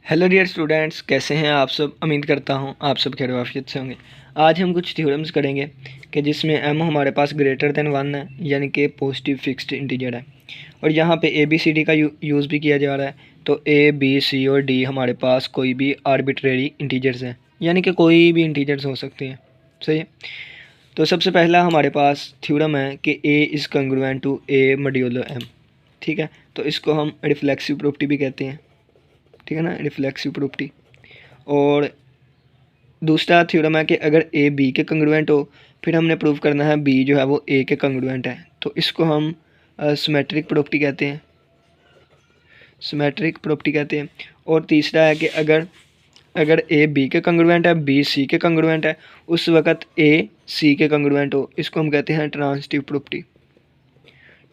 Hello dear students, कैसे हैं आप सब। उम्मीद करता हूं आप सब खैर वाफियत से होंगे। आज हम कुछ थ्योरम्स करेंगे कि जिसमें m हमारे पास ग्रेटर देन 1 है, यानी कि पॉजिटिव फिक्स्ड इंटीजर है। और यहाँ पे ABCD का यूज़ भी किया जा रहा है। तो A B C और D हमारे पास कोई भी आर्बिट्रेरी इंटीजर्स हैं, यानी कि कोई भी इंटीजर्स हो सकते हैं। सही है। तो सबसे पहला हमारे पास थ्योरम है कि A is congruent to A modulo M। ठीक है, तो इसको हम रिफ्लेक्सिव प्रॉपर्टी भी कहते हैं। ठीक है ना, रिफ्लेक्सिव प्रॉपर्टी। और दूसरा थ्योरम है कि अगर ए बी के कंग्रुएंट हो, फिर हमने प्रूव करना है बी जो है वो ए के कंग्रुएंट है। तो इसको हम सिमेट्रिक प्रॉपर्टी कहते हैं, सिमेट्रिक प्रॉपर्टी कहते हैं। और तीसरा है कि अगर अगर ए बी के कंग्रुएंट है, बी सी के कंग्रुएंट है, उस वक़्त ए सी के कंग्रुएंट हो, इसको हम कहते हैं ट्रांजिटिव प्रॉपर्टी,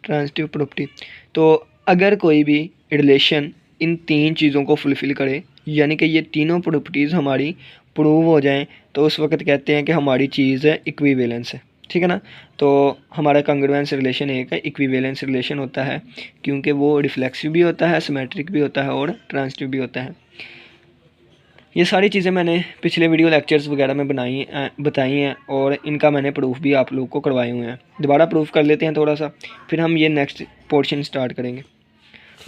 ट्रांजिटिव प्रॉपर्टी। तो अगर कोई भी रिलेशन इन तीन चीज़ों को फुलफ़िल करे, यानी कि ये तीनों प्रॉपर्टीज़ हमारी प्रूव हो जाएं, तो उस वक्त कहते हैं कि हमारी चीज़ है इक्विवेलेंस है। ठीक है ना। तो हमारा कंग्रुएंस रिलेशन एक है, इक्विवेलेंस रिलेशन होता है, क्योंकि वो रिफ्लेक्सिव भी होता है, सिमेट्रिक भी होता है और ट्रांजिटिव भी होता है। ये सारी चीज़ें मैंने पिछले वीडियो लेक्चर्स वगैरह में बताई हैं, और इनका मैंने प्रूफ भी आप लोगों को करवाए हुए हैं। दोबारा प्रूफ कर लेते हैं थोड़ा सा, फिर हम ये नेक्स्ट पोर्शन स्टार्ट करेंगे।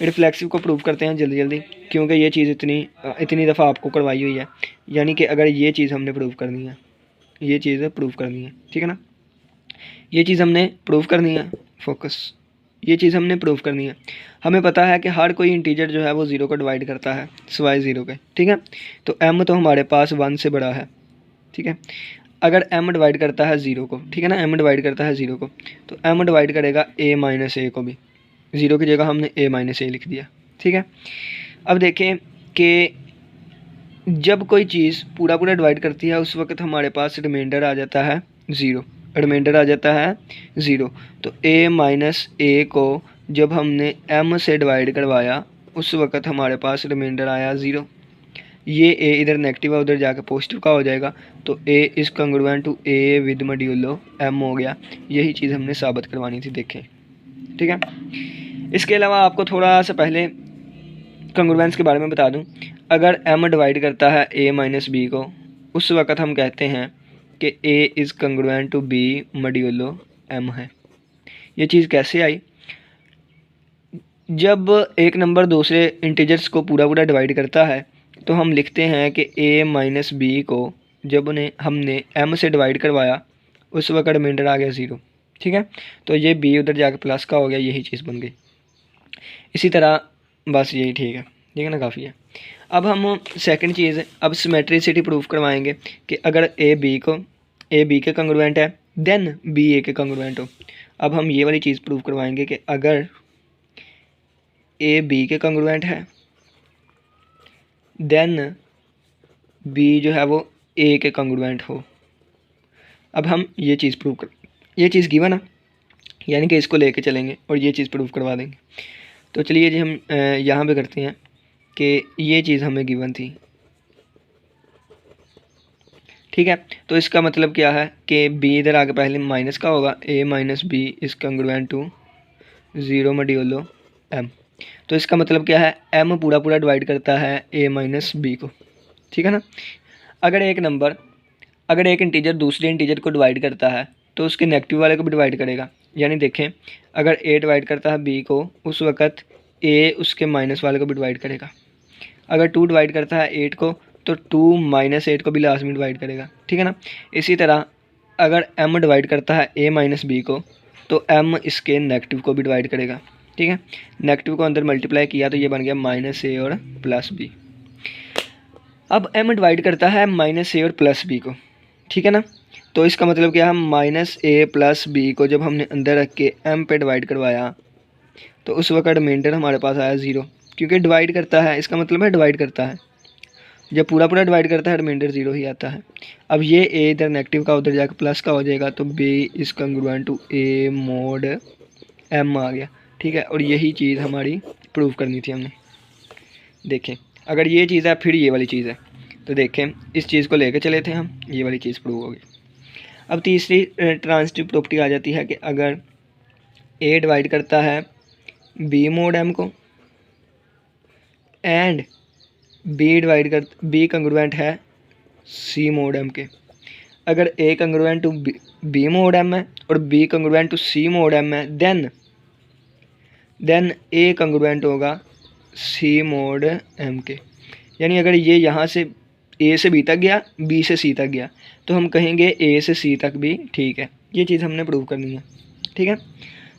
रिफ्लेक्सिव को प्रूव करते हैं जल्दी जल्दी, क्योंकि ये चीज़ इतनी दफ़ा आपको करवाई हुई है। यानी कि अगर ये चीज़ हमने प्रूव करनी है, ये चीज़ प्रूव करनी है, ठीक है ना, ये चीज़ हमने प्रूव करनी है। फोकस, ये चीज़ हमने प्रूव करनी है। हमें पता है कि हर कोई इंटीजर जो है वो ज़ीरो को डिवाइड करता है सिवाय ज़ीरो के। ठीक है, तो m तो हमारे पास 1 से बड़ा है। ठीक है, अगर m डिवाइड करता है ज़ीरो को, ठीक है ना, m डिवाइड करता है ज़ीरो को, तो m डिवाइड करेगा a माइनस ए को भी। ज़ीरो की जगह हमने a माइनस ए लिख दिया। ठीक है, अब देखें कि जब कोई चीज़ पूरा पूरा डिवाइड करती है, उस वक्त हमारे पास रिमाइंडर आ जाता है ज़ीरो, रिमाइंडर आ जाता है ज़ीरो। तो a माइनस ए को जब हमने m से डिवाइड करवाया, उस वक्त हमारे पास रिमाइंडर आया ज़ीरो। ये a इधर नेगेटिव है, उधर जाकर पॉजिटिव का हो जाएगा। तो a is congruent to a with modulo m हो गया। यही चीज़ हमने साबित करवानी थी, देखें। ठीक है, इसके अलावा आपको थोड़ा सा पहले कंग्रुएंस के बारे में बता दूं। अगर m डिवाइड करता है a माइनस बी को, उस वक़्त हम कहते हैं कि a is congruent to b modulo m है। ये चीज़ कैसे आई? जब एक नंबर दूसरे इंटीजर्स को पूरा पूरा डिवाइड करता है, तो हम लिखते हैं कि a माइनस बी को जब हमने m से डिवाइड करवाया, उस वक्त रिमाइंडर आ गया ज़ीरो। ठीक है, तो ये b उधर जाके प्लस का हो गया, यही चीज़ बन गई। इसी तरह बस यही ठीक है, ठीक है ना, काफ़ी है। अब हम सेकंड चीज़, अब सिमेट्रिसिटी प्रूफ करवाएंगे कि अगर ए बी के कंग्रुएंट है, देन बी ए के कंग्रुएंट हो। अब हम ये वाली चीज़ प्रूफ करवाएंगे कि अगर ए बी के कंग्रुएंट है, देन बी जो है वो ए के कंग्रुएंट हो। अब हम ये चीज़ प्रूव कर, ये चीज़ गिवन है, यानी कि इसको लेके चलेंगे और ये चीज़ प्रूफ करवा देंगे। तो चलिए जी, हम यहाँ पे करते हैं कि ये चीज़ हमें गिवन थी। ठीक है, तो इसका मतलब क्या है कि b इधर आगे पहले माइनस का होगा, a minus b is congruent to zero modulo m। तो इसका मतलब क्या है, m पूरा पूरा डिवाइड करता है a माइनस बी को। ठीक है ना। अगर एक इंटीजर दूसरे इंटीजर को डिवाइड करता है, तो उसके नेगेटिव वाले को भी डिवाइड करेगा। यानी देखें, अगर a डिवाइड करता है b को, उस वक़्त a उसके माइनस वाले को भी डिवाइड करेगा। अगर 2 डिवाइड करता है 8 को, तो 2 माइनस 8 को भी लास्ट में डिवाइड करेगा। ठीक है ना। इसी तरह अगर m डिवाइड करता है a माइनस बी को, तो m इसके नेगेटिव को भी डिवाइड करेगा। ठीक है, नेगेटिव को अंदर मल्टीप्लाई किया तो ये बन गया माइनस ए और प्लस बी। अब m डिवाइड करता है माइनस ए और प्लस बी को। ठीक है ना, तो इसका मतलब क्या है, माइनस ए प्लस बी को जब हमने अंदर रख के m पे डिवाइड करवाया, तो उस वक्त रिमाइंडर हमारे पास आया ज़ीरो, क्योंकि डिवाइड करता है, इसका मतलब है डिवाइड करता है। जब पूरा पूरा डिवाइड करता है, रिमाइंडर ज़ीरो ही आता है। अब ये a इधर नेगेटिव का उधर जाकर प्लस का हो जाएगा, तो b is congruent to a mod m आ गया। ठीक है, और यही चीज़ हमारी प्रूव करनी थी हमने। देखें, अगर ये चीज़ है, फिर ये वाली चीज़ है, तो देखें इस चीज़ को लेकर चले थे हम, ये वाली चीज़ प्रूव होगी। अब तीसरी ट्रांजिटिव प्रॉपर्टी आ जाती है कि अगर a डिवाइड करता है b मोड m को, एंड बी कंग्रुएंट है सी मोड एम के। अगर A congruent to B mod M है और B congruent to C mod M है, देन ए कंग्रुएंट होगा सी मोड एम के। यानी अगर ये यहाँ से ए से बी तक गया, बी से सी तक गया, तो हम कहेंगे ए से सी तक भी ठीक है। ये चीज़ हमने प्रूव करनी है, ठीक है।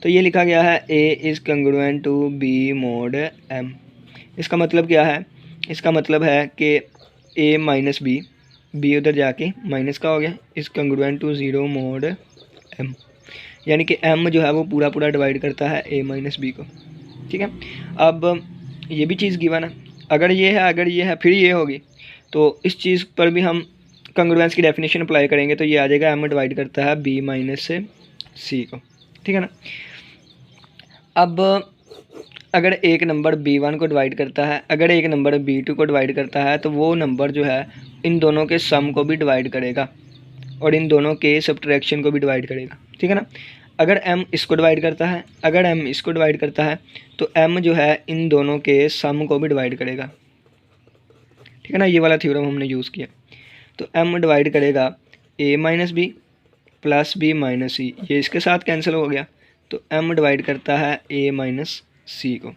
तो ये लिखा गया है a is congruent to B mod m. इसका मतलब क्या है? इसका मतलब है कि ए माइनस बी उधर जाके माइनस का हो गया, is congruent to zero mod m. यानी कि एम जो है वो पूरा पूरा डिवाइड करता है ए माइनस बी को, ठीक है। अब ये भी चीज़ गिवन है, अगर ये है फिर ये होगी, तो इस चीज़ पर भी हम कंग्रुएंस की डेफिनेशन अप्लाई करेंगे, तो ये आ जाएगा एम डिवाइड करता है बी माइनस से सी को, ठीक है ना। अब अगर एक नंबर b1 को डिवाइड करता है, अगर एक नंबर b2 को डिवाइड करता है, तो वो नंबर जो है इन दोनों के सम को भी डिवाइड करेगा और इन दोनों के सब्ट्रैक्शन को भी डिवाइड करेगा, ठीक है ना। अगर m इसको डिवाइड करता है, अगर m इसको डिवाइड करता है, तो m जो है इन दोनों के सम को भी डिवाइड करेगा, ठीक है ना। ये वाला थ्योरम हमने यूज़ किया। तो m डिवाइड करेगा a minus B plus B minus C, ये इसके साथ कैंसिल हो गया, तो m डिवाइड करता है a माइनस सी को।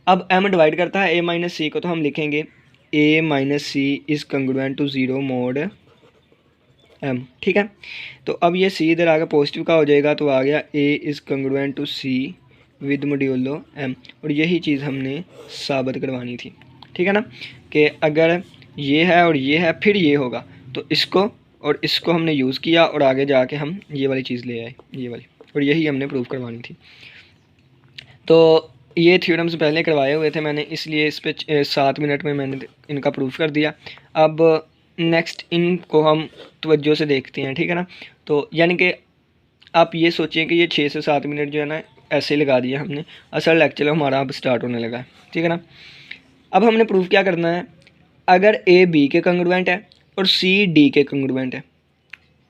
अब m डिवाइड करता है a माइनस सी को, तो हम लिखेंगे a minus c is congruent to zero mod m, ठीक है। तो अब ये c इधर आगे पॉजिटिव का हो जाएगा, तो आ गया a is congruent to c with modulo m। और यही चीज़ हमने साबित करवानी थी, ठीक है ना, कि अगर ये है और ये है फिर ये होगा, तो इसको और इसको हमने यूज़ किया और आगे जाके हम ये वाली चीज़ ले आए, ये वाली, और यही हमने प्रूव करवानी थी। तो ये थ्योरम्स पहले करवाए हुए थे मैंने, इसलिए इस पे 7 मिनट में मैंने इनका प्रूफ कर दिया। अब नेक्स्ट इनको हम तवज्जो से देखते हैं, ठीक है ना। तो यानी कि आप ये सोचिए कि ये 6 से 7 मिनट जो है ना ऐसे ही लगा दिया हमने, असल लेक्चर हमारा अब स्टार्ट होने लगा है, ठीक है ना। अब हमने प्रूफ क्या करना है? अगर ए बी के कंग्रुएंट है और सी डी के कंग्रुएंट है,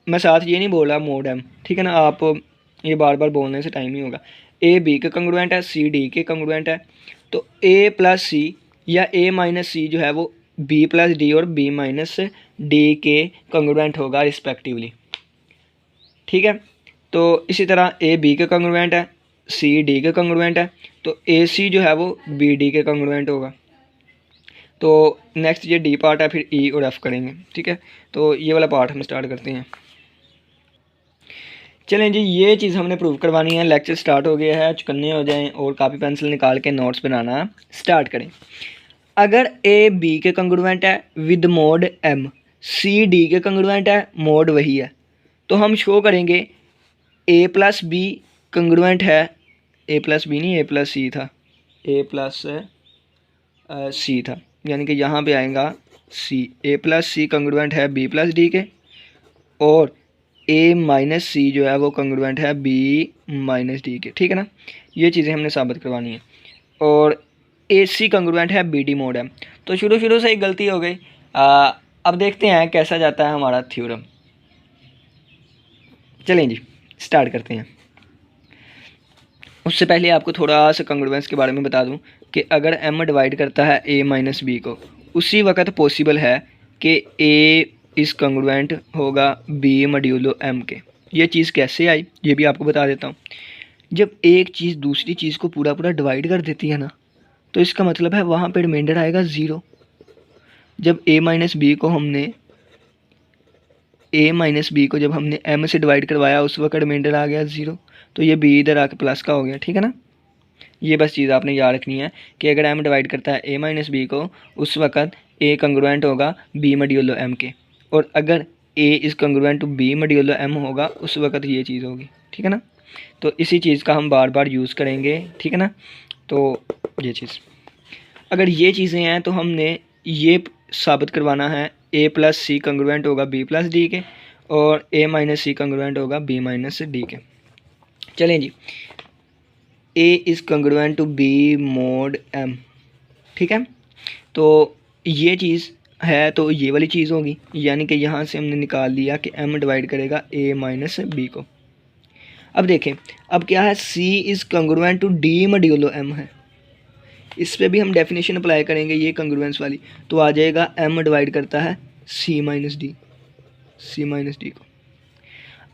मैं साथ ये नहीं बोल रहा मोड एम, ठीक है ना, आप ये बार बार बोलने से टाइम नहीं होगा। ए बी के कंग्रुएंट है, सी डी के कंग्रुएंट है, तो ए प्लस सी या ए माइनस सी जो है वो बी प्लस डी और बी माइनस डी के कंग्रुएंट होगा रिस्पेक्टिवली, ठीक है। तो इसी तरह ए बी के कंग्रुएंट है, सी डी के कंग्रुएंट है, तो ए सी जो है वो बी डी के कंग्रुएंट होगा। तो नेक्स्ट ये डी पार्ट है, फिर ई और एफ करेंगे, ठीक है। तो ये वाला पार्ट हम स्टार्ट करते हैं। चलें जी, ये चीज़ हमने प्रूव करवानी है। लेक्चर स्टार्ट हो गया है, चुकन्ने हो जाएं और कापी पेंसिल निकाल के नोट्स बनाना स्टार्ट करें। अगर ए बी के कंग्रुएंट है with mod m, c d के कंग्रुएंट है, मोड वही है, तो हम शो करेंगे ए प्लस बी कंग्रुएंट है, ए प्लस बी नहीं, ए प्लस सी था, ए प्लस सी था, यानी कि यहाँ पे आएगा सी। ए प्लस सी कंग्रुएंट है बी प्लस डी के, और ए माइनस सी जो है वो कंग्रुएंट है बी माइनस डी के, ठीक है ना। ये चीज़ें हमने साबित करवानी है। और ए सी कंग्रुएंट है बी डी मोड है। तो शुरू से ही गलती हो गई। अब देखते हैं कैसा जाता है हमारा थ्योरम। चलें जी, स्टार्ट करते हैं। उससे पहले आपको थोड़ा सा कंग्रुएंस के बारे में बता दूं कि अगर m डिवाइड करता है a माइनस बी को, उसी वक्त पॉसिबल है कि a इस कंग्रुएंट होगा b मॉड्यूलो m के। ये चीज़ कैसे आई ये भी आपको बता देता हूँ। जब एक चीज़ दूसरी चीज़ को पूरा पूरा डिवाइड कर देती है ना, तो इसका मतलब है वहाँ पे रिमाइंडर आएगा ज़ीरो। जब a माइनस बी को जब हमने m से डिवाइड करवाया, उस वक्त रिमाइंडर आ गया ज़ीरो, तो ये b इधर आके प्लस का हो गया, ठीक है ना। ये बस चीज़ आपने याद रखनी है कि अगर m डिवाइड करता है a माइनस बी को, उस वक्त a कंग्रुएंट होगा b मॉड्यूलो m के, और अगर a is congruent to b modulo m होगा, उस वक्त ये चीज़ होगी, ठीक है ना। तो इसी चीज़ का हम बार बार यूज़ करेंगे, ठीक है ना। तो ये चीज़, अगर ये चीज़ें हैं तो हमने ये साबित करवाना है a प्लस सी कंग्रुएंट होगा b प्लस डी के, और a माइनस सी कंग्रुएंट होगा b माइनस डी के। चलें जी, a is congruent to b mod m, ठीक है। तो ये चीज़ है, तो ये वाली चीज़ होगी, यानी कि यहाँ से हमने निकाल लिया कि m डिवाइड करेगा a माइनस बी को। अब देखें, अब क्या है, c is congruent to d modulo m है, इस पे भी हम डेफिनेशन अप्लाई करेंगे ये कंग्रुएंस वाली, तो आ जाएगा m डिवाइड करता है c माइनस डी को।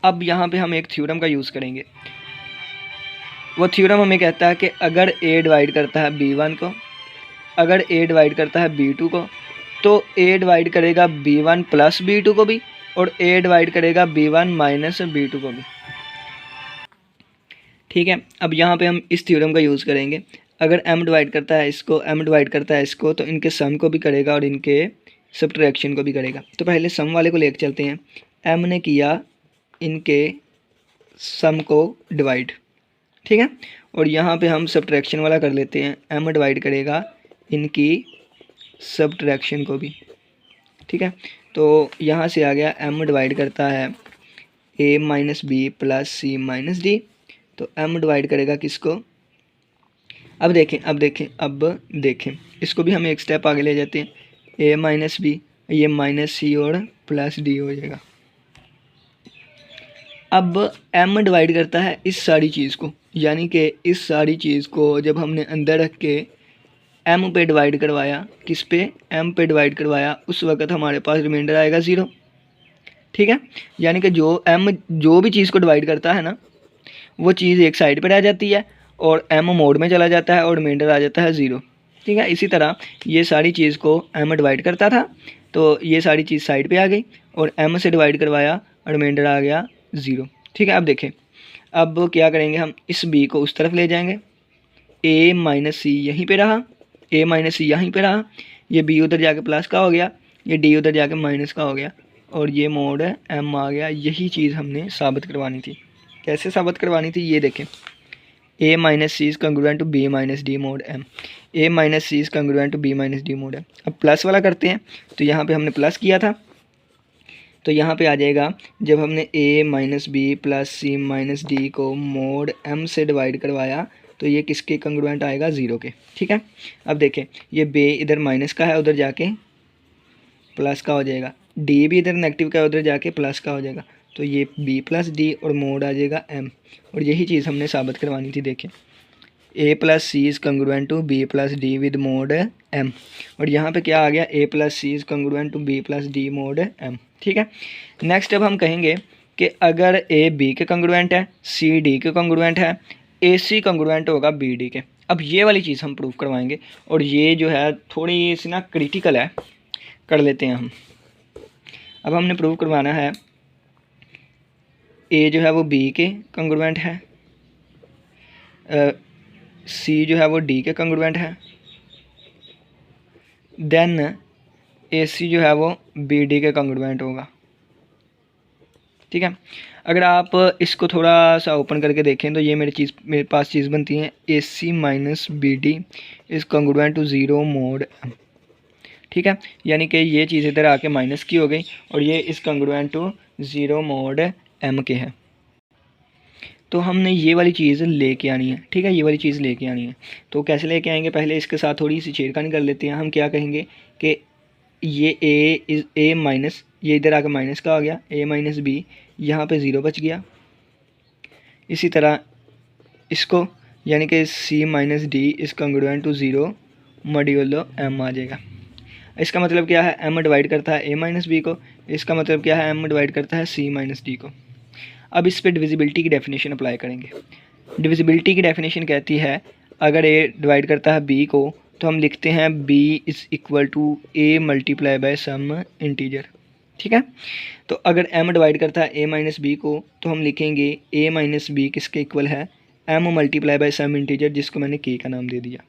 अब यहाँ पे हम एक थ्योरम का यूज़ करेंगे। वो थ्योरम हमें कहता है कि अगर a डिवाइड करता है b1 को, अगर a डिवाइड करता है b2 को, तो a डिवाइड करेगा b1 प्लस b2 को भी, और a डिवाइड करेगा b1 माइनस b2 को भी। ठीक है, अब यहाँ पे हम इस थ्योरम का यूज़ करेंगे। अगर m डिवाइड करता है इसको, m डिवाइड करता है इसको, तो इनके सम को भी करेगा और इनके सब्ट्रैक्शन को भी करेगा। तो पहले सम वाले को लेकर चलते हैं। m ने किया इनके सम को डिवाइड, ठीक है, और यहाँ पे हम सब्ट्रैक्शन वाला कर लेते हैं। m डिवाइड करेगा इनकी सब्ट्रैक्शन को भी, ठीक है। तो यहाँ से आ गया m डिवाइड करता है a minus B plus c minus D, तो m डिवाइड करेगा किसको, अब देखें इसको भी हम एक स्टेप आगे ले जाते हैं। a माइनस बी, ये माइनस सी और प्लस डी हो जाएगा। अब m डिवाइड करता है इस सारी चीज़ को, यानी कि इस सारी चीज़ को जब हमने अंदर रख के m पे डिवाइड करवाया, किस पे, m पे डिवाइड करवाया, उस वक्त हमारे पास रिमाइंडर आएगा 0, ठीक है। यानी कि जो भी चीज़ को डिवाइड करता है ना, वो चीज़ एक साइड पर रह जाती है और m मोड में चला जाता है और रिमाइंडर आ जाता है 0, ठीक है। इसी तरह ये सारी चीज़ को m डिवाइड करता था, तो ये सारी चीज़ साइड पे आ गई और m से डिवाइड करवाया और रिमाइंडर आ गया 0, ठीक है। अब देखें, अब क्या करेंगे, हम इस b को उस तरफ ले जाएंगे, a माइनस सी यहीं पे रहा, a माइनस सी यहीं पे रहा, ये b उधर जाके प्लस का हो गया, ये d उधर जाके माइनस का हो गया, और ये मोड m आ गया। यही चीज़ हमने साबित करवानी थी। कैसे साबित करवानी थी, ये देखें, a minus c is congruent to b minus d mod m, a minus c is congruent to b minus d mod m। अब प्लस वाला करते हैं, तो यहाँ पे हमने प्लस किया था, तो यहाँ पे आ जाएगा, जब हमने a minus B plus c minus d को मोड m से डिवाइड करवाया, तो ये किसके कंग्रुएंट आएगा, 0 के, ठीक है। अब देखें, ये b इधर माइनस का है, उधर जाके प्लस का हो जाएगा, d भी इधर नेगेटिव का है, उधर जाके प्लस का हो जाएगा, तो ये b प्लस डी और मोड आ जाएगा m, और यही चीज़ हमने साबित करवानी थी। देखें, a plus c is congruent to b plus d with mod m, और यहाँ पे क्या आ गया, a plus c is congruent to b plus d mod m, ठीक है। नेक्स्ट अब हम कहेंगे कि अगर a b के कंग्रुएंट है, c d के कंग्रुएंट है, a c कंग्रुएंट होगा b d के। अब ये वाली चीज़ हम प्रूव करवाएंगे, और ये जो है थोड़ी सी ना क्रिटिकल है, कर लेते हैं हम। अब हमने प्रूव करवाना है a जो है वो b के कंग्रुएंट है, c जो है वो d के कंग्रुएंट है, देन ac जो है वो bd के कंग्रुएंट होगा, ठीक है। अगर आप इसको थोड़ा सा ओपन करके देखें, तो ये मेरे पास चीज़ बनती है, ac minus bd is congruent to 0 mod m, ठीक है। यानी कि ये चीज़ इधर आके माइनस की हो गई और ये इस कंग्रुएंट टू 0 मोड m के है। तो हमने ये वाली चीज़ लेके आनी है, ठीक है, ये वाली चीज़ लेके आनी है। तो कैसे लेके आएंगे, पहले इसके साथ थोड़ी सी छेड़खानी कर लेते हैं। हम क्या कहेंगे कि ये a माइनस, ये इधर आके माइनस का हो गया, a माइनस बी, यहाँ पे 0 बच गया। इसी तरह इसको, यानी कि c minus d is congruent to 0 modulo m आ जाएगा। इसका मतलब क्या है, m डिवाइड करता है a माइनस बी को, इसका मतलब क्या है, m डिवाइड करता है c माइनस डी को। अब इस पे डिविजिबिलिटी की डेफिनेशन अप्लाई करेंगे। डिविजिबिलिटी की डेफिनेशन कहती है, अगर a डिवाइड करता है b को, तो हम लिखते हैं b is equal to a multiply by some integer, ठीक है। तो अगर m डिवाइड करता है a माइनस बी को, तो हम लिखेंगे a माइनस बी किसके इक्वल है, m multiply by some integer, जिसको मैंने k का नाम दे दिया।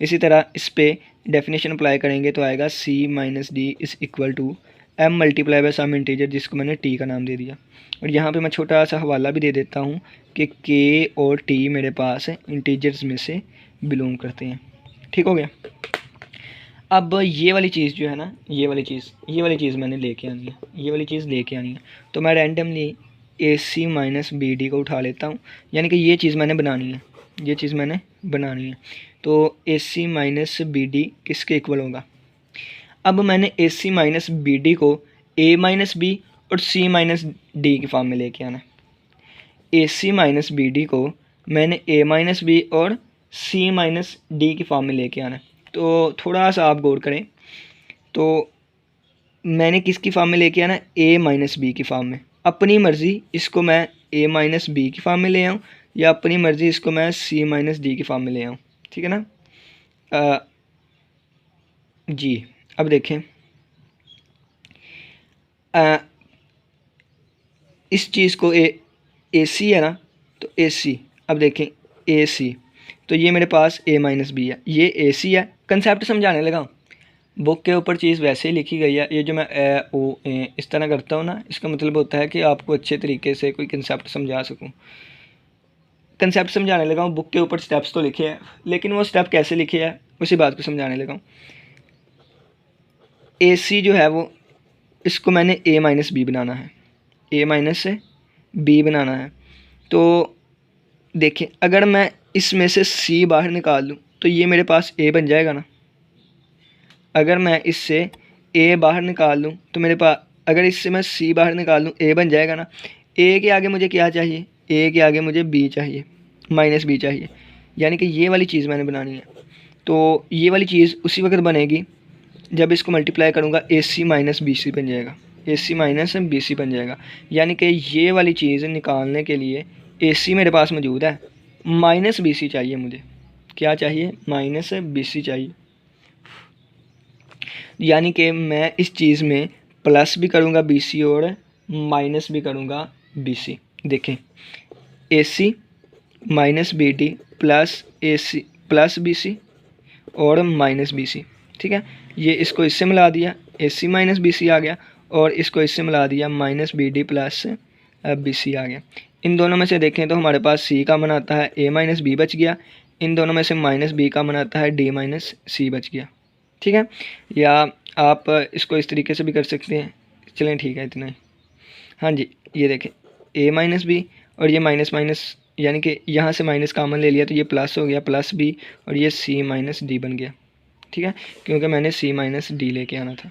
इसी तरह इस पे डेफिनेशन अप्लाई करेंगे, तो आएगा c minus d is equal to m multiply by some integer, जिसको मैंने t का नाम दे दिया। और यहाँ पे मैं छोटा सा हवाला भी दे देता हूँ कि k और t मेरे पास इंटीजर्स में से बिलोंग करते हैं, ठीक हो गया। अब ये वाली चीज़ जो है ना, ये वाली चीज़ मैंने लेके आनी है, ये वाली चीज़ लेके आनी है। तो मैं randomly ac minus B D को उठा लेता हूँ, यानी कि ये चीज़ मैंने बनानी है, ये चीज़ मैंने बनानी है। तो ac माइनस बी डी किसके इक्वल होगा। अब मैंने ac माइनस बी डी को a माइनस बी और c माइनस डी की फॉर्म में लेके आना है। ac माइनस बी डी को मैंने a माइनस बी और सी माइनस डी की फॉर्म में लेके आना है। तो थोड़ा सा आप गौर करें, तो मैंने किसकी फॉर्म में लेके आना है, ए माइनस बी की फॉर्म में। अपनी मर्ज़ी इसको मैं ए माइनस बी की फॉर्म में ले आऊँ, या अपनी मर्ज़ी इसको मैं सी माइनस डी की फॉर्म में ले आऊँ, ठीक है ना। जी अब देखें, इस चीज़ को ए सी है ना, तो ए सी, अब देखें ए सी, तो ये मेरे पास ए माइनस बी है, ये ए सी है। कंसेप्ट समझाने लगा, बुक के ऊपर चीज़ वैसे ही लिखी गई है। ये जो मैं ए ओ ए इस तरह करता हूँ ना, इसका मतलब होता है कि आपको अच्छे तरीके से कोई कंसेप्ट समझा सकूँ। कंसेप्ट समझाने लगा हूँ, बुक के ऊपर स्टेप्स तो लिखे हैं, लेकिन वो स्टेप कैसे लिखे हैं उसी बात को समझाने लगा हूँ। ए सी जो है वो, इसको मैंने ए माइनस बी बनाना है, ए माइनस से बी बनाना है। तो देखें, अगर मैं इसमें से सी बाहर निकाल लूँ तो ये मेरे पास ए बन जाएगा ना। अगर मैं इससे ए बाहर निकाल लूँ तो मेरे पास, अगर इससे मैं सी बाहर निकाल लूँ ए बन जाएगा ना। ए के आगे मुझे क्या चाहिए, ए के आगे मुझे बी चाहिए, माइनस बी चाहिए, यानी कि ये वाली चीज़ मैंने बनानी है। तो ये वाली चीज़ उसी वक्त बनेगी जब इसको मल्टीप्लाई करूँगा, ए सी माइनस बी सी बन जाएगा, ए सी माइनस बी सी बन जाएगा। यानी कि ये वाली चीज़ निकालने के लिए ए सी मेरे पास मौजूद है, माइनस बी सी चाहिए मुझे। क्या चाहिए, माइनस बी सी चाहिए। यानी कि मैं इस चीज़ में प्लस भी करूँगा बी सी और माइनस भी करूँगा बी सी। देखें, ए C minus B D plus ए सी प्लस बी सी और माइनस बी सी, ठीक है। ये इसको इससे मिला दिया, A C minus B C आ गया, और इसको इससे मिला दिया, minus B D plus B C आ गया। इन दोनों में से देखें तो हमारे पास सी का मन आता है, ए माइनस बी बच गया। इन दोनों में से माइनस बी का मन आता है, डी माइनस सी बच गया, ठीक है। या आप इसको इस तरीके से भी कर सकते हैं। चलें ठीक है, इतना ही। हाँ जी, ये देखें ए माइनस बी, और ये माइनस माइनस, यानी कि यहाँ से माइनस कॉमन ले लिया तो ये प्लस हो गया, प्लस बी, और ये सी माइनस डी बन गया, ठीक है, क्योंकि मैंने सी माइनस डी लेके आना था।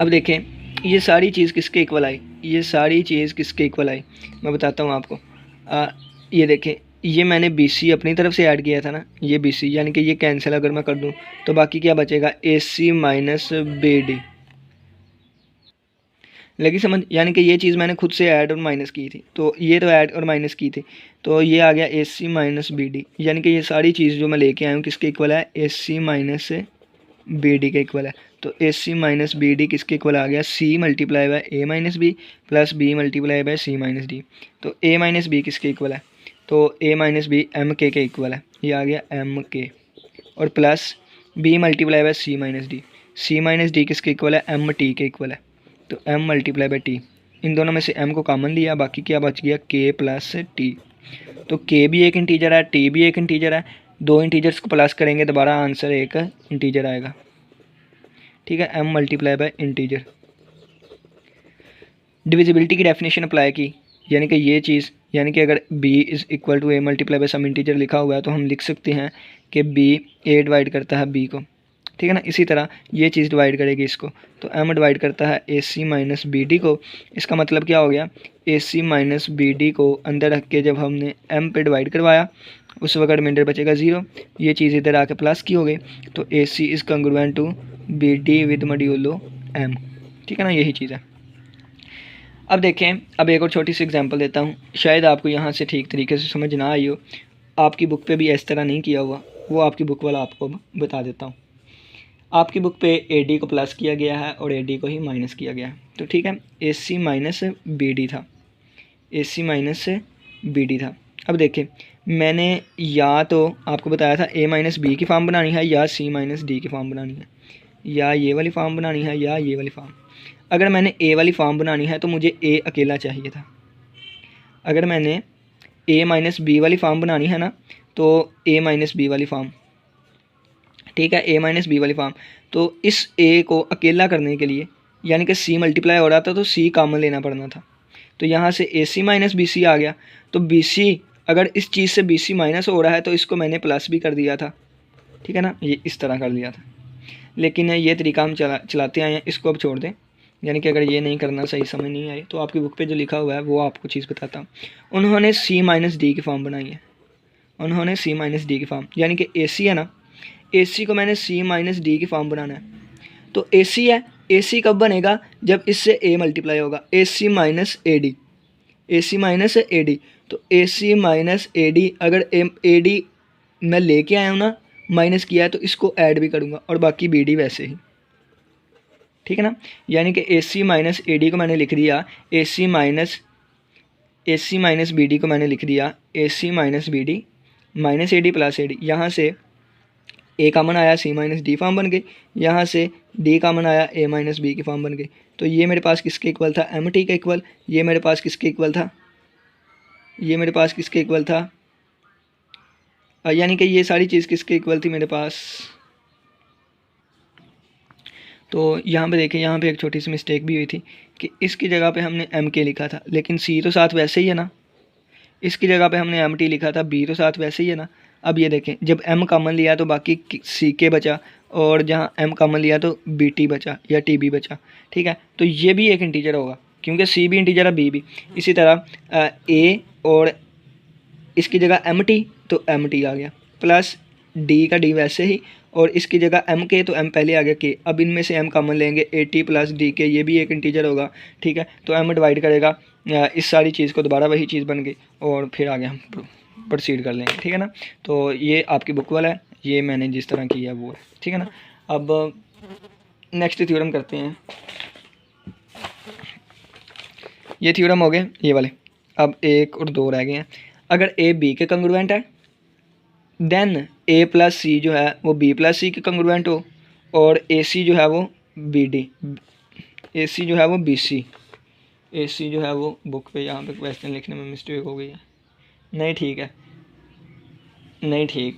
अब देखें, ये सारी चीज़ किसके इक्वल आई, ये सारी चीज़ किसके इक्वल आई, मैं बताता हूँ आपको। ये देखें, ये मैंने बी सी अपनी तरफ से ऐड किया था ना, ये बी सी, यानी कि ये कैंसिल अगर मैं कर दूँ तो बाकी क्या बचेगा, ए सी माइनस बी डी। लगी समझ, यानी कि ये चीज़ मैंने खुद से ऐड और माइनस की थी, तो ये तो ऐड और माइनस की थी, तो ये आ गया ए सी माइनस बी डी। यानी कि ये सारी चीज़ जो मैं लेके आया हूँ किसके इक्वल है, A C minus B D के इक्वल है। तो A C minus B D किसके इक्वल आ गया, C multiply by A minus B plus B multiply by C minus D. तो ए माइनस बी किसके इक्वल है, तो ए माइनस बी एम के इक्वल है, ये आ गया एम के, और plus B multiply by C minus D. C minus D किसके इक्वल है, एम टी के इक्वल है, तो एम मल्टीप्लाई बाय टी। इन दोनों में से एम को कॉमन लिया, बाकी क्या बच गया, के प्लस टी। तो के भी एक इंटीजर है, टी भी एक इंटीजर है, दो इंटीजर्स को प्लस करेंगे दोबारा आंसर एक इंटीजर आएगा, ठीक है, m multiply by integer. Divisibility की डेफिनेशन अप्लाई की, यानी कि ये चीज़, यानी कि अगर b is equal to a multiply by some integer लिखा हुआ है तो हम लिख सकते हैं कि b a डिवाइड करता है b को, ठीक है ना। इसी तरह ये चीज़ डिवाइड करेगी इसको, तो m डिवाइड करता है A C minus B D को। इसका मतलब क्या हो गया, ए सी माइनस बी डी को अंदर रख के जब हमने m पे डिवाइड करवाया उस वक्त रिमाइंडर बचेगा 0, ये चीज़ इधर आके प्लस की हो गई, तो A C is congruent to B D with modulo m, ठीक है ना, यही चीज़ है। अब देखें, अब एक और छोटी सी एग्जांपल देता हूँ, शायद आपको यहाँ से ठीक तरीके से समझ ना आई हो, आपकी बुक पे भी इस तरह नहीं किया हुआ, वो आपकी बुक वाला आपको बता देता हूँ। आपकी बुक पे ए डी को प्लस किया गया है और ए डी को ही माइनस किया गया है, तो ठीक है, A C minus B D था, ए सी माइनस बी डी था। अब देखें, मैंने या तो आपको बताया था ए माइनस बी की फॉर्म बनानी है, या सी माइनस डी की फॉर्म बनानी है, या ये वाली फॉर्म बनानी है, या ये वाली फॉर्म। अगर मैंने ए वाली फॉर्म बनानी है तो मुझे ए अकेला चाहिए था। अगर मैंने ए माइनस बी वाली फॉर्म बनानी है ना, तो ए माइनस बी वाली फॉर्म, ठीक है, ए माइनस बी वाली फॉर्म। तो इस ए को अकेला करने के लिए, यानी कि सी मल्टीप्लाई हो रहा था तो सी कॉमन लेना पड़ना था, तो यहाँ से ए सी माइनस बी सी आ गया। तो बी सी, अगर इस चीज़ से बी सी माइनस हो रहा है तो इसको मैंने प्लस भी कर दिया था, ठीक है ना, ये इस तरह कर दिया था। लेकिन ये तरीका हम चलाते आए हैं, इसको अब छोड़ दें। यानी कि अगर ये नहीं करना, सही समझ नहीं आई, तो आपकी बुक पे जो लिखा हुआ है वो आपको चीज़ बताता हूँ। उन्होंने सी माइनस डी की फॉर्म बनाई है, उन्होंने सी माइनस डी की फॉर्म, यानी कि ए सी है ना, ए सी को मैंने सी माइनस डी की फॉर्म बनाना है। तो ए सी है, ए सी कब बनेगा, जब इससे ए मल्टीप्लाई होगा, A C minus A D, A C minus A D. तो A C minus A D, अगर ए डी मैं लेके आया हूँ ना, माइनस किया है, तो इसको ऐड भी करूँगा और बाकी बी डी वैसे ही, ठीक है ना। यानी कि ए सी माइनस ए डी को मैंने लिख दिया A C minus B D को मैंने लिख दिया A C minus B D minus A D plus A D. यहाँ से ए कॉमन आया, सी माइनस डी फॉर्म बन गई, यहाँ से डी कॉमन आया, ए माइनस बी की फॉर्म बन गई। तो ये मेरे पास किसके इक्वल था, एम टी के इक्वल। ये मेरे पास किसके इक्वल था, ये मेरे पास किसके इक्वल था, यानी कि ये सारी चीज़ किसके इक्वल थी मेरे पास। तो यहाँ पे देखें, यहाँ पे एक छोटी सी मिस्टेक भी हुई थी कि इसकी जगह पे हमने एम के लिखा था, लेकिन सी तो साथ वैसे ही है ना। इसकी जगह पे हमने एम टी लिखा था, बी तो साथ वैसे ही है ना। अब ये देखें, जब एम कॉमन लिया तो बाकी सी के बचा, और जहाँ एम कॉमन लिया तो बी टी बचा या टी बी बचा, ठीक है। तो ये भी एक इंटीजर होगा, क्योंकि सी भी इंटीजर है, बी भी। इसी तरह ए और इसकी जगह एम टी, तो एम टी आ गया, प्लस डी का डी वैसे ही, और इसकी जगह एम के, तो एम पहले आ गया के। अब इनमें से एम कॉमन लेंगे, ए टी प्लस डी के, ये भी एक इंटीजर होगा, ठीक है। तो एम डिवाइड करेगा इस सारी चीज़ को, दोबारा वही चीज़ बन गई, और फिर आगे हम प्रोसीड कर लेंगे, ठीक है ना। तो ये आपकी बुक वाला है, ये मैंने जिस तरह किया वो है, ठीक है ना। अब नेक्स्ट थ्योरम करते हैं। ये थ्योरम हो गए ये वाले, अब एक और दो रह गए हैं। अगर ए बी के कंग्रुएंट है, देन ए प्लस सी जो है वो बी प्लस सी के कंग्रुएंट हो, और ए सी जो है वो बी डी, ए सी जो है वो बी सी, ए सी जो है वो बुक पे यहाँ पे क्वेश्चन लिखने में मिस्टेक हो गई है, नहीं ठीक है, नहीं ठीक,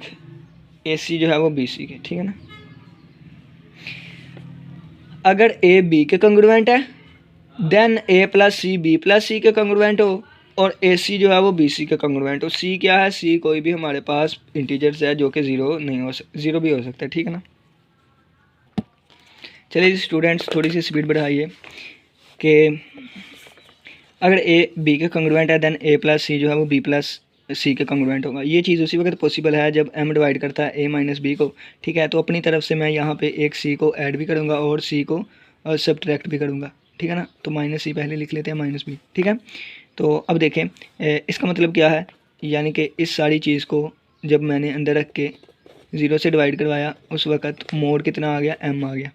ए सी जो है वो बी सी के, ठीक है ना। अगर ए बी के कंग्रुएंट है, देन ए प्लस सी बी प्लस सी के कंग्रुएंट हो, और ए सी जो है वो बी सी के कंग्रुएंट हो। सी क्या है, सी कोई भी हमारे पास इंटीजर्स है जो कि ज़ीरो नहीं हो सकता, ज़ीरो भी हो सकता है, ठीक है ना। चलिए स्टूडेंट्स, थोड़ी सी स्पीड बढ़ाइए कि अगर ए बी के कंग्रुएंट है, देन ए प्लस सी जो है वो बी प्लस सी के कंग्रुएंट होगा। ये चीज़ उसी वक्त पॉसिबल है जब एम डिवाइड करता है ए माइनस बी को, ठीक है। तो अपनी तरफ से मैं यहाँ पे एक सी को ऐड भी करूँगा और सी को सब्ट्रैक्ट भी करूँगा, ठीक है ना। तो माइनस सी पहले लिख लेते हैं, माइनस बी, ठीक है। तो अब देखें इसका मतलब क्या है, यानी कि इस सारी चीज़ को जब मैंने अंदर रख के ज़ीरो से डिवाइड करवाया, उस वक़्त मोड कितना आ गया, एम आ गया।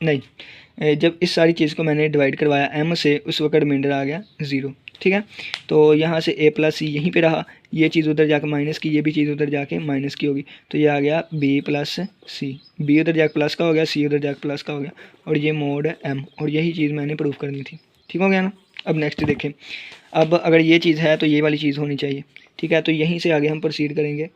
नहीं, जब इस सारी चीज़ को मैंने डिवाइड करवाया एम से, उस वक्त रिमाइंडर आ गया ज़ीरो, ठीक है। तो यहाँ से ए प्लस सी यहीं पे रहा, ये चीज़ उधर जाकर माइनस की, ये भी चीज़ उधर जाके माइनस की होगी, तो ये आ गया बी प्लस सी, बी उधर जाकर प्लस का हो गया, सी उधर जाकर प्लस का हो गया, और ये मोड एम, और यही चीज़ मैंने प्रूफ करनी थी, ठीक हो गया ना। अब नेक्स्ट देखें, अब अगर ये चीज़ है तो ये वाली चीज़ होनी चाहिए, ठीक है। तो यहीं से आगे हम प्रोसीड करेंगे,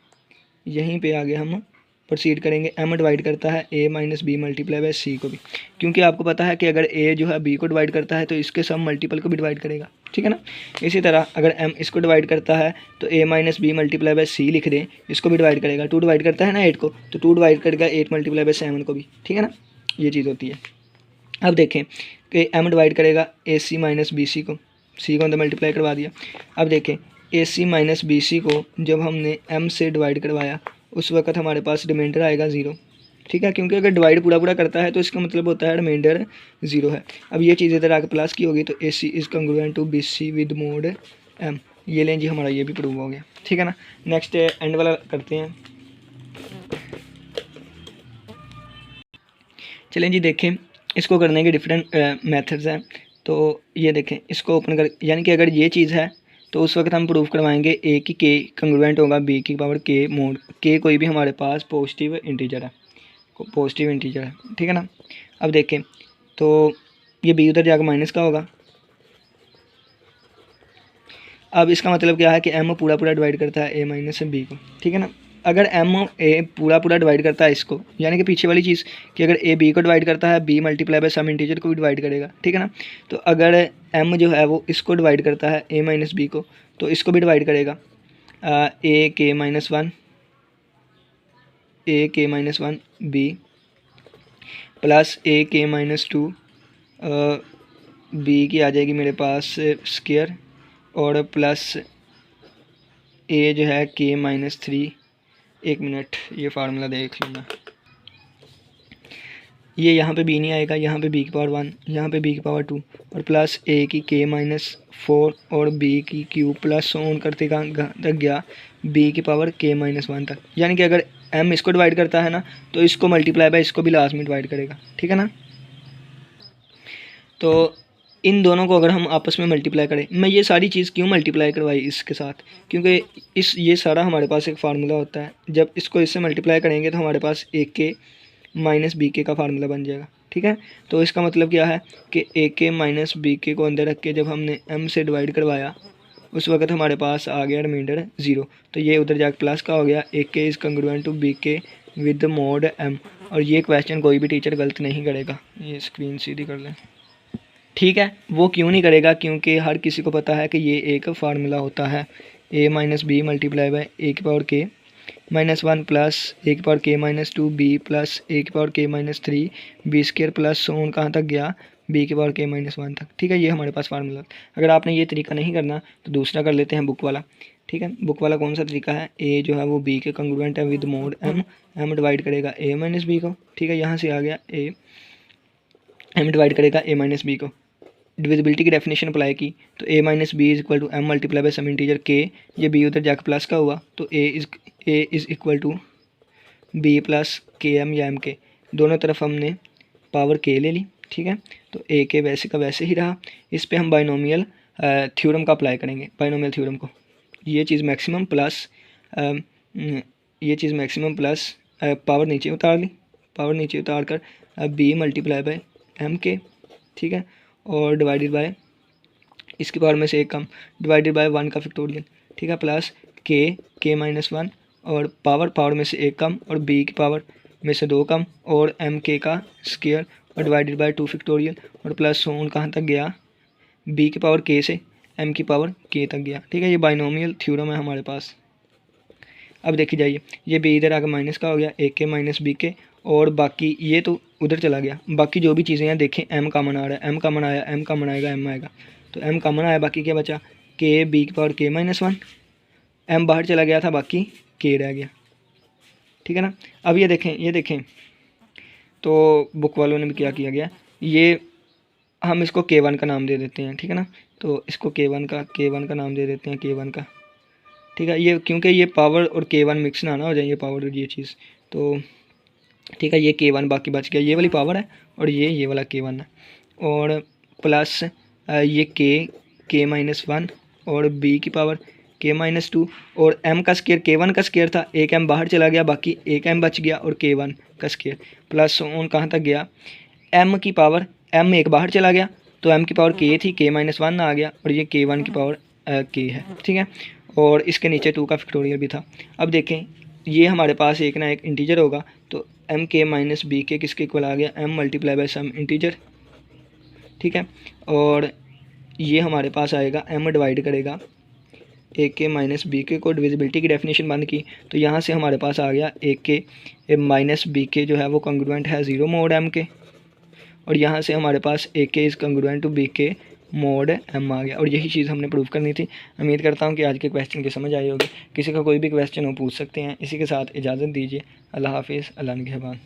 यहीं पे आगे हम प्रोसीड करेंगे। एम डिवाइड करता है ए माइनस बी मल्टीप्लाई बाय सी को भी, क्योंकि आपको पता है कि अगर ए जो है बी को डिवाइड करता है तो इसके सब मल्टीपल को भी डिवाइड करेगा, ठीक है ना। इसी तरह अगर एम इसको डिवाइड करता है तो A minus B multiply by सी लिख दें, इसको भी डिवाइड करेगा। 2 डिवाइड करता है ना 8 को, तो 2 डिवाइड करेगा 8 मल्टीप्लाई बाय 7 को भी, ठीक है ना। ये चीज़ होती है। अब देखें कि एम डिवाइड करेगा ए सी माइनस बी सी को, सी को अंदर मल्टीप्लाई करवा दिया। अब देखें ए सी माइनस बी सी को जब हमने एम से डिवाइड करवाया, उस वक्त हमारे पास रिमाइंडर आएगा ज़ीरो, ठीक है। क्योंकि अगर डिवाइड पूरा पूरा करता है तो इसका मतलब होता है रिमाइंडर ज़ीरो है। अब ये चीज़ इधर आके प्लस की होगी, तो A C is congruent to B C with mod M, ये लें जी, हमारा ये भी प्रूव हो गया, ठीक है ना। नेक्स्ट एंड वाला करते हैं। चलें जी, देखें इसको करने के डिफरेंट मेथड्स हैं। तो ये देखें, इसको ओपन कर, यानी कि अगर ये चीज़ है तो उस वक्त हम प्रूफ करवाएंगे ए की के कंग्रुएंट होगा बी की पावर के मोड के, कोई भी हमारे पास पॉजिटिव इंटीजर है, पॉजिटिव इंटीजर है, ठीक है ना। अब देखें तो ये बी उधर जाकर माइनस का होगा। अब इसका मतलब क्या है कि एम पूरा पूरा डिवाइड करता है ए माइनस बी को, ठीक है ना। अगर एम ए पूरा पूरा डिवाइड करता है इसको, यानी कि पीछे वाली चीज़ कि अगर ए बी को डिवाइड करता है, b multiply by some integer को भी डिवाइड करेगा, ठीक है ना। तो अगर एम जो है वो इसको डिवाइड करता है ए माइनस बी को, तो इसको भी डिवाइड करेगा ए के माइनस वन, ए के माइनस वन बी प्लस ए के माइनस टू, बी की आ जाएगी मेरे पास स्क्वायर, और प्लस ए जो है k-3, एक मिनट ये फार्मूला देख लूँ मैं, ये यहाँ पे b नहीं आएगा, यहाँ पे b की पावर 1, यहाँ पे b की पावर 2 और प्लस a की k-4 और b की क्यूब प्लस ऑन करते कहाँ तक गया b की पावर k-1 तक। यानी कि अगर m इसको डिवाइड करता है ना तो इसको मल्टीप्लाई बाय इसको भी लास्ट में डिवाइड करेगा, ठीक है ना। तो इन दोनों को अगर हम आपस में मल्टीप्लाई करें, मैं ये सारी चीज़ क्यों मल्टीप्लाई करवाई इसके साथ, क्योंकि ये सारा हमारे पास एक फार्मूला होता है, जब इसको इससे मल्टीप्लाई करेंगे तो हमारे पास ए के माइनस बी के का फार्मूला बन जाएगा, ठीक है। तो इसका मतलब क्या है कि ए के माइनस बी के को अंदर रख के जब हमने m से डिवाइड करवाया उस वक्त हमारे पास आ गया रिमाइंडर 0, तो ये उधर जाकर प्लस का हो गया, ए के इज़ कंग्रुएंट टू बी के विद मोड m। और ये क्वेश्चन कोई भी टीचर गलत नहीं करेगा, ये स्क्रीन सीधी कर लें, ठीक है। वो क्यों नहीं करेगा, क्योंकि हर किसी को पता है कि ये एक फार्मूला होता है, a minus B multiply by A की पावर k-1 प्लस ए की पावर k-2 b प्लस ए की power k-3 b² plus on कहाँ तक गया b की पावर k-1 तक, ठीक है। ये हमारे पास फार्मूला। अगर आपने ये तरीका नहीं करना तो दूसरा कर लेते हैं बुक वाला, ठीक है। बुक वाला कौन सा तरीका है, a जो है वो b के कंग्रुएंट है विद मोड m डिवाइड करेगा a माइनस बी को, ठीक है। यहाँ से आ गया m डिवाइड करेगा a माइनस बी को, डिविजिबिलिटी की डेफिनेशन अप्लाई की तो a minus b is equal to m multiply by some integer k, ये b उधर जाकर प्लस का हुआ तो a is equal to b plus k m या m के, दोनों तरफ हमने पावर k ले ली, ठीक है। तो a के वैसे का वैसे ही रहा। इस पे हम बाइनोमियल थ्योरम का अप्लाई करेंगे, बाइनोमियल थ्योरम को, ये चीज़ मैक्सिमम प्लस पावर नीचे उतार ली, पावर नीचे उतार कर b मल्टीप्लाई बाय m के, ठीक है, और डिवाइडेड बाय इसकी पावर में से एक कम डिवाइडेड बाय 1 का फैक्टोरियल, ठीक है, प्लस k-1 और पावर में से एक कम और b की पावर में से 2 कम और m k का स्क्वायर और डिवाइडेड बाय 2 फैक्टोरियल और प्लस ऑन कहाँ तक गया b की पावर k से m की पावर k तक गया, ठीक है। ये बाइनोमियल थ्योरम है हमारे पास। अब देखी जाइए, ये b इधर आकर माइनस का हो गया, a के माइनस बी के, और बाकी ये तो उधर चला गया, बाकी जो भी चीज़ें हैं देखें m कॉमन आ रहा है, m कॉमन आया, m कॉमन आएगा, m आएगा, तो m कॉमन आया, बाकी क्या बचा k b की पावर k-1, m बाहर चला गया था, बाकी k रह गया, ठीक है ना। अब ये देखें तो बुक वालों ने भी क्या किया गया, ये हम इसको k1 का नाम दे देते हैं, ठीक है ना। तो इसको k1 का नाम दे देते हैं, k1 का, ठीक है। ये क्योंकि ये पावर और k1 मिक्स ना हो जाए, ये पावर और ये चीज़, तो ठीक है, ये k1 बाकी बच गया, ये वाली पावर है और ये वाला k1 है, और प्लस ये k-1 और b की पावर k-2 और m का स्क्वायर, k1 का स्क्वायर था, एक m बाहर चला गया, बाकी एक m बच गया और k1 का स्क्वायर प्लस ऑन कहाँ तक गया, m की पावर, m एक बाहर चला गया तो m की पावर k थी, k-1 आ गया और ये k1 की पावर k है, ठीक है, और इसके नीचे 2 का फैक्टोरियल भी था। अब देखें ये हमारे पास एक ना एक इंटीजर होगा, तो m k माइनस बी के किसके इक्वल आ गया, m multiply by some integer, ठीक है। और ये हमारे पास आएगा m डिवाइड करेगा ए के माइनस बी के को, डिविजिबिलिटी की डेफिनेशन बंद की तो यहाँ से हमारे पास आ गया ए के माइनस बी के जो है वो कंग्रुएंट है 0 मोड m के, और यहाँ से हमारे पास ए के इज़ कंग्रुएंट टू बी के मोड m आ गया, और यही चीज़ हमने प्रूव करनी थी। उम्मीद करता हूँ कि आज के क्वेश्चन की समझ आई होगी। किसी का कोई भी क्वेश्चन हो पूछ सकते हैं। इसी के साथ इजाज़त दीजिए। अल्लाह हाफिज़, अल्लाह निगहबान।